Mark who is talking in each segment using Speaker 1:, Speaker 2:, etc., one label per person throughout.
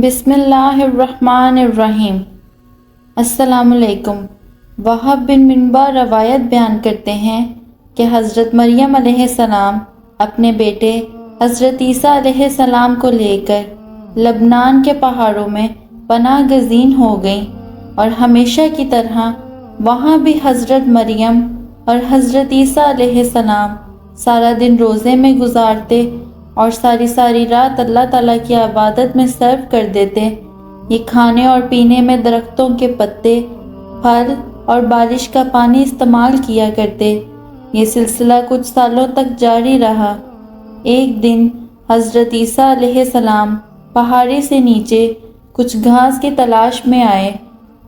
Speaker 1: بسم اللہ الرحمن الرحیم۔ السلام علیکم۔ وہب بن منبع روایت بیان کرتے ہیں کہ حضرت مریم علیہ السلام اپنے بیٹے حضرت عیسیٰ علیہ السلام کو لے کر لبنان کے پہاڑوں میں پناہ گزین ہو گئیں، اور ہمیشہ کی طرح وہاں بھی حضرت مریم اور حضرت عیسیٰ علیہ السلام سارا دن روزے میں گزارتے اور ساری رات اللہ تعالیٰ کی عبادت میں صرف کر دیتے۔ یہ کھانے اور پینے میں درختوں کے پتے، پھل اور بارش کا پانی استعمال کیا کرتے۔ یہ سلسلہ کچھ سالوں تک جاری رہا۔ ایک دن حضرت عیسیٰ علیہ السلام پہاڑی سے نیچے کچھ گھاس کی تلاش میں آئے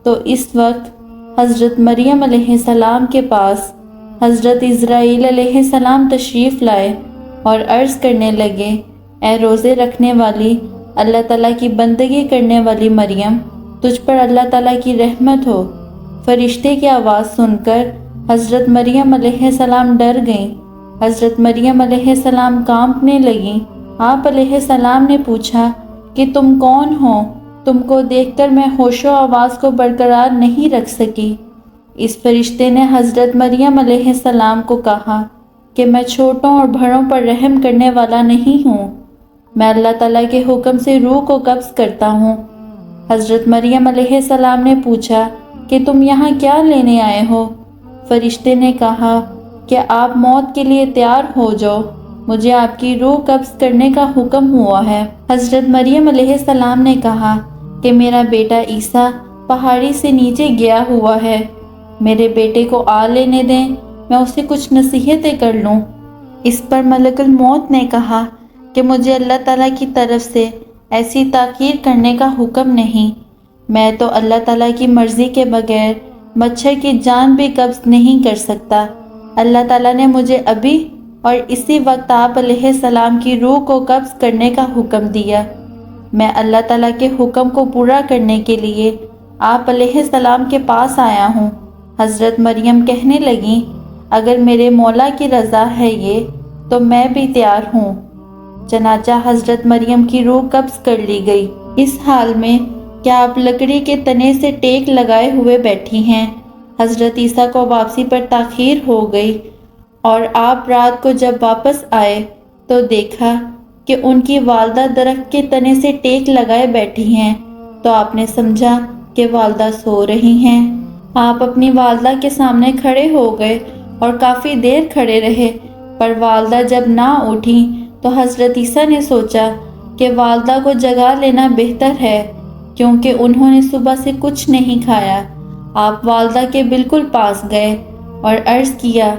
Speaker 1: تو اس وقت حضرت مریم علیہ السلام کے پاس حضرت اسرائیل علیہ السلام تشریف لائے اور عرض کرنے لگے، اے روزے رکھنے والی، اللہ تعالیٰ کی بندگی کرنے والی مریم، تجھ پر اللہ تعالیٰ کی رحمت ہو۔ فرشتے کی آواز سن کر حضرت مریم علیہ السلام ڈر گئیں۔ حضرت مریم علیہ السلام کانپنے لگیں۔ آپ علیہ السلام نے پوچھا کہ تم کون ہو؟ تم کو دیکھ کر میں ہوش و آواز کو برقرار نہیں رکھ سکی۔ اس فرشتے نے حضرت مریم علیہ السلام کو کہا کہ میں چھوٹوں اور بڑوں پر رحم کرنے والا نہیں ہوں، میں اللہ تعالیٰ کے حکم سے روح کو قبض کرتا ہوں۔ حضرت مریم علیہ السلام نے پوچھا کہ تم یہاں کیا لینے آئے ہو؟ فرشتے نے کہا کہ آپ موت کے لیے تیار ہو جاؤ، مجھے آپ کی روح قبض کرنے کا حکم ہوا ہے۔ حضرت مریم علیہ السلام نے کہا کہ میرا بیٹا عیسیٰ پہاڑی سے نیچے گیا ہوا ہے، میرے بیٹے کو آ لینے دیں، میں اسے کچھ نصیحتیں کر لوں۔ اس پر ملک الموت نے کہا کہ مجھے اللہ تعالیٰ کی طرف سے ایسی تاخیر کرنے کا حکم نہیں، میں تو اللہ تعالیٰ کی مرضی کے بغیر مچھر کی جان بھی قبض نہیں کر سکتا۔ اللہ تعالیٰ نے مجھے ابھی اور اسی وقت آپ علیہ السلام کی روح کو قبض کرنے کا حکم دیا۔ میں اللہ تعالیٰ کے حکم کو پورا کرنے کے لیے آپ علیہ السلام کے پاس آیا ہوں۔ حضرت مریم کہنے لگیں، اگر میرے مولا کی رضا ہے یہ تو میں بھی تیار ہوں۔ چنانچہ حضرت مریم کی روح قبض کر لی گئی۔ اس حال میں کیا آپ لکڑی کے تنے سے ٹیک لگائے ہوئے بیٹھی ہیں؟ حضرت عیسیٰ کو واپسی پر تاخیر ہو گئی، اور آپ رات کو جب واپس آئے تو دیکھا کہ ان کی والدہ درخت کے تنے سے ٹیک لگائے بیٹھی ہیں، تو آپ نے سمجھا کہ والدہ سو رہی ہیں۔ آپ اپنی والدہ کے سامنے کھڑے ہو گئے اور کافی دیر کھڑے رہے، پر والدہ جب نہ اٹھی تو حضرت عیسیٰ نے سوچا کہ والدہ کو جگا لینا بہتر ہے، کیونکہ انہوں نے صبح سے کچھ نہیں کھایا۔ آپ والدہ کے بالکل پاس گئے اور عرض کیا،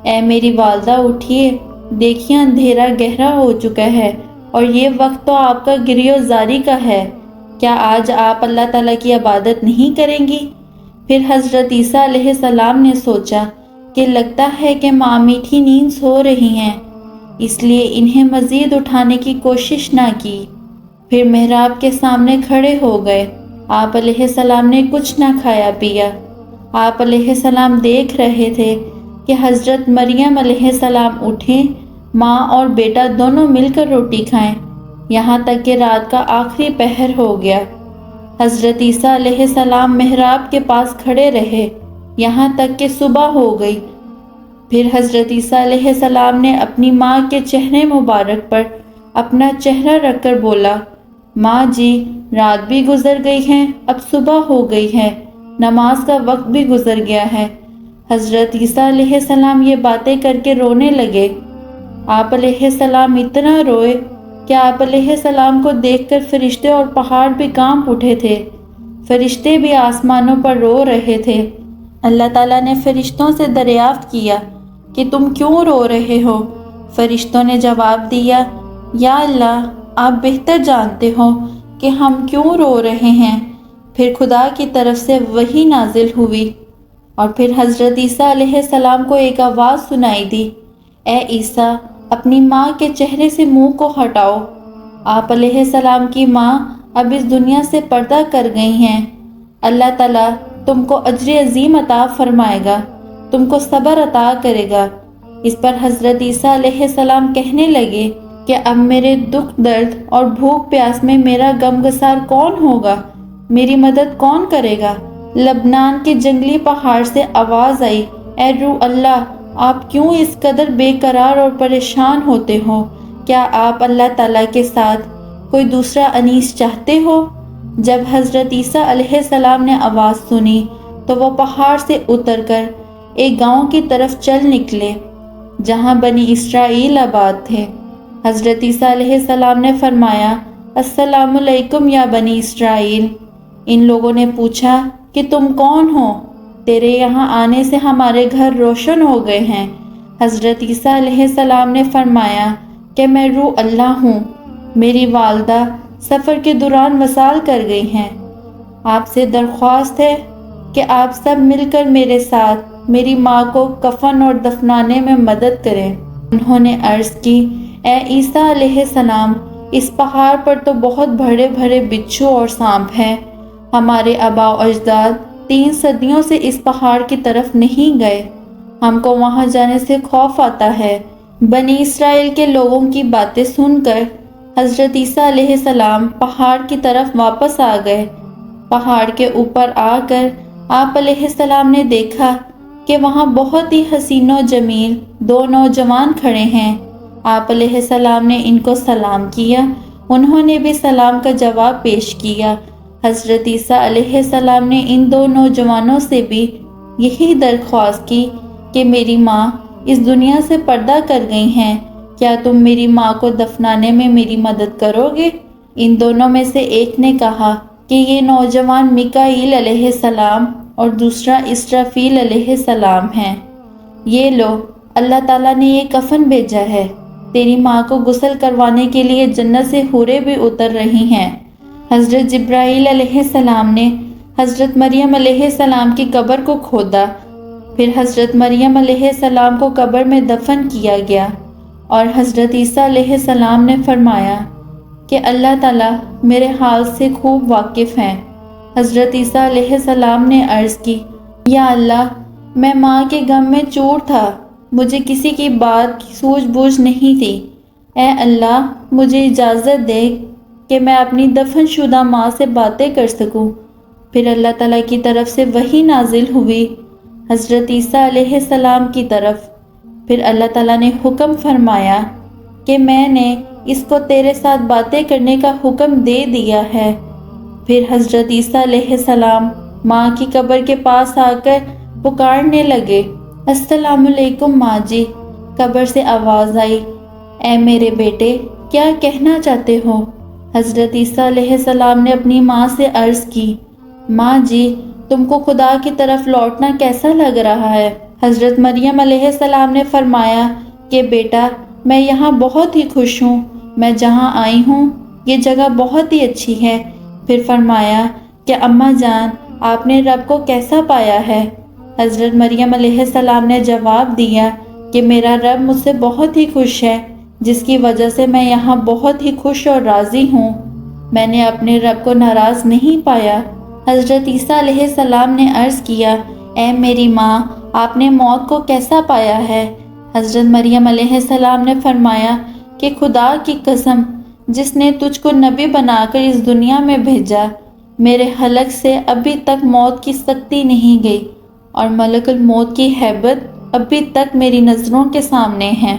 Speaker 1: اے میری والدہ اٹھیے، دیکھیے اندھیرا گہرا ہو چکا ہے اور یہ وقت تو آپ کا گریہ زاری کا ہے، کیا آج آپ اللہ تعالیٰ کی عبادت نہیں کریں گی؟ پھر حضرت عیسیٰ علیہ السلام نے سوچا کہ لگتا ہے کہ ماں میٹھی نیند سو رہی ہیں، اس لیے انہیں مزید اٹھانے کی کوشش نہ کی۔ پھر محراب کے سامنے کھڑے ہو گئے۔ آپ علیہ السلام نے کچھ نہ کھایا پیا۔ آپ علیہ السلام دیکھ رہے تھے کہ حضرت مریم علیہ السلام اٹھیں، ماں اور بیٹا دونوں مل کر روٹی کھائیں، یہاں تک کہ رات کا آخری پہر ہو گیا۔ حضرت عیسیٰ علیہ السلام محراب کے پاس کھڑے رہے یہاں تک کہ صبح ہو گئی۔ پھر حضرت عیسیٰ علیہ السلام نے اپنی ماں کے چہرے مبارک پر اپنا چہرہ رکھ کر بولا، ماں جی، رات بھی گزر گئی ہے، اب صبح ہو گئی ہے، نماز کا وقت بھی گزر گیا ہے۔ حضرت عیسیٰ علیہ السلام یہ باتیں کر کے رونے لگے۔ آپ علیہ السلام اتنا روئے کہ آپ علیہ السلام کو دیکھ کر فرشتے اور پہاڑ بھی کانپ اٹھے تھے۔ فرشتے بھی آسمانوں پر رو رہے تھے۔ اللہ تعالیٰ نے فرشتوں سے دریافت کیا کہ تم کیوں رو رہے ہو؟ فرشتوں نے جواب دیا، یا اللہ، آپ بہتر جانتے ہو کہ ہم کیوں رو رہے ہیں۔ پھر خدا کی طرف سے وحی نازل ہوئی، اور پھر حضرت عیسیٰ علیہ السلام کو ایک آواز سنائی دی، اے عیسیٰ، اپنی ماں کے چہرے سے منہ کو ہٹاؤ۔ آپ علیہ السلام کی ماں اب اس دنیا سے پردہ کر گئی ہیں۔ اللہ تعالیٰ تم کو اجر عظیم عطا فرمائے گا، تم کو صبر عطا کرے گا۔ اس پر حضرت عیسیٰ علیہ السلام کہنے لگے، کہ اب میرے دکھ درد اور بھوک پیاس میں میرا غمگسار کون ہوگا؟ میری مدد کون کرے گا؟ لبنان کے جنگلی پہاڑ سے آواز آئی، اے روح اللہ، آپ کیوں اس قدر بے قرار اور پریشان ہوتے ہو؟ کیا آپ اللہ تعالیٰ کے ساتھ کوئی دوسرا انیس چاہتے ہو؟ جب حضرت عیسیٰ علیہ السلام نے آواز سنی تو وہ پہاڑ سے اتر کر ایک گاؤں کی طرف چل نکلے جہاں بنی اسرائیل آباد تھے۔ حضرت عیسیٰ علیہ السلام نے فرمایا، السلام علیکم یا بنی اسرائیل۔ ان لوگوں نے پوچھا کہ تم کون ہو؟ تیرے یہاں آنے سے ہمارے گھر روشن ہو گئے ہیں۔ حضرت عیسیٰ علیہ السلام نے فرمایا کہ میں روح اللہ ہوں، میری والدہ سفر کے دوران وصال کر گئی ہیں۔ آپ سے درخواست ہے کہ آپ سب مل کر میرے ساتھ میری ماں کو کفن اور دفنانے میں مدد کریں۔ انہوں نے عرض کی، اے عیسیٰ علیہ السلام، اس پہاڑ پر تو بہت بڑے بڑے بچھو اور سانپ ہیں۔ ہمارے آباء و اجداد 3 صدیوں سے اس پہاڑ کی طرف نہیں گئے، ہم کو وہاں جانے سے خوف آتا ہے۔ بنی اسرائیل کے لوگوں کی باتیں سن کر حضرت عیسیٰ علیہ السلام پہاڑ کی طرف واپس آ گئے۔ پہاڑ کے اوپر آ کر آپ علیہ السلام نے دیکھا کہ وہاں بہت ہی حسین و جمیل 2 نوجوان کھڑے ہیں۔ آپ علیہ السلام نے ان کو سلام کیا، انہوں نے بھی سلام کا جواب پیش کیا۔ حضرت عیسیٰ علیہ السلام نے ان 2 نوجوانوں سے بھی یہی درخواست کی کہ میری ماں اس دنیا سے پردہ کر گئی ہیں، کیا تم میری ماں کو دفنانے میں میری مدد کرو گے؟ ان دونوں میں سے ایک نے کہا کہ یہ نوجوان میکائیل علیہ السلام اور دوسرا اسرافیل علیہ السلام ہیں۔ یہ لو، اللہ تعالیٰ نے یہ کفن بھیجا ہے، تیری ماں کو غسل کروانے کے لیے جنت سے حوریں بھی اتر رہی ہیں۔ حضرت جبرائیل علیہ السلام نے حضرت مریم علیہ السلام کی قبر کو کھودا، پھر حضرت مریم علیہ السلام کو قبر میں دفن کیا گیا، اور حضرت عیسیٰ علیہ السلام نے فرمایا کہ اللہ تعالیٰ میرے حال سے خوب واقف ہیں۔ حضرت عیسیٰ علیہ السلام نے عرض کی، یا اللہ، میں ماں کے غم میں چور تھا، مجھے کسی کی بات کی سوجھ بوجھ نہیں تھی۔ اے اللہ، مجھے اجازت دے کہ میں اپنی دفن شدہ ماں سے باتیں کر سکوں۔ پھر اللہ تعالیٰ کی طرف سے وحی نازل ہوئی حضرت عیسیٰ علیہ السلام کی طرف۔ پھر اللہ تعالیٰ نے حکم فرمایا کہ میں نے اس کو تیرے ساتھ باتیں کرنے کا حکم دے دیا ہے۔ پھر حضرت عیسیٰ علیہ السلام ماں کی قبر کے پاس آ کر پکارنے لگے، السلام علیکم ماں جی۔ قبر سے آواز آئی، اے میرے بیٹے، کیا کہنا چاہتے ہو؟ حضرت عیسیٰ علیہ السلام نے اپنی ماں سے عرض کی، ماں جی، تم کو خدا کی طرف لوٹنا کیسا لگ رہا ہے؟ حضرت مریم علیہ السلام نے فرمایا کہ بیٹا، میں یہاں بہت ہی خوش ہوں، میں جہاں آئی ہوں یہ جگہ بہت ہی اچھی ہے۔ پھر فرمایا کہ اماں جان، آپ نے رب کو کیسا پایا ہے؟ حضرت مریم علیہ السلام نے جواب دیا کہ میرا رب مجھ سے بہت ہی خوش ہے، جس کی وجہ سے میں یہاں بہت ہی خوش اور راضی ہوں، میں نے اپنے رب کو ناراض نہیں پایا۔ حضرت عیسیٰ علیہ السلام نے عرض کیا، اے میری ماں، آپ نے موت کو کیسا پایا ہے؟ حضرت مریم علیہ السلام نے فرمایا کہ خدا کی قسم، جس نے تجھ کو نبی بنا کر اس دنیا میں بھیجا، میرے حلق سے ابھی تک موت کی سکتی نہیں گئی، اور ملک الموت کی ہیبت ابھی تک میری نظروں کے سامنے ہے۔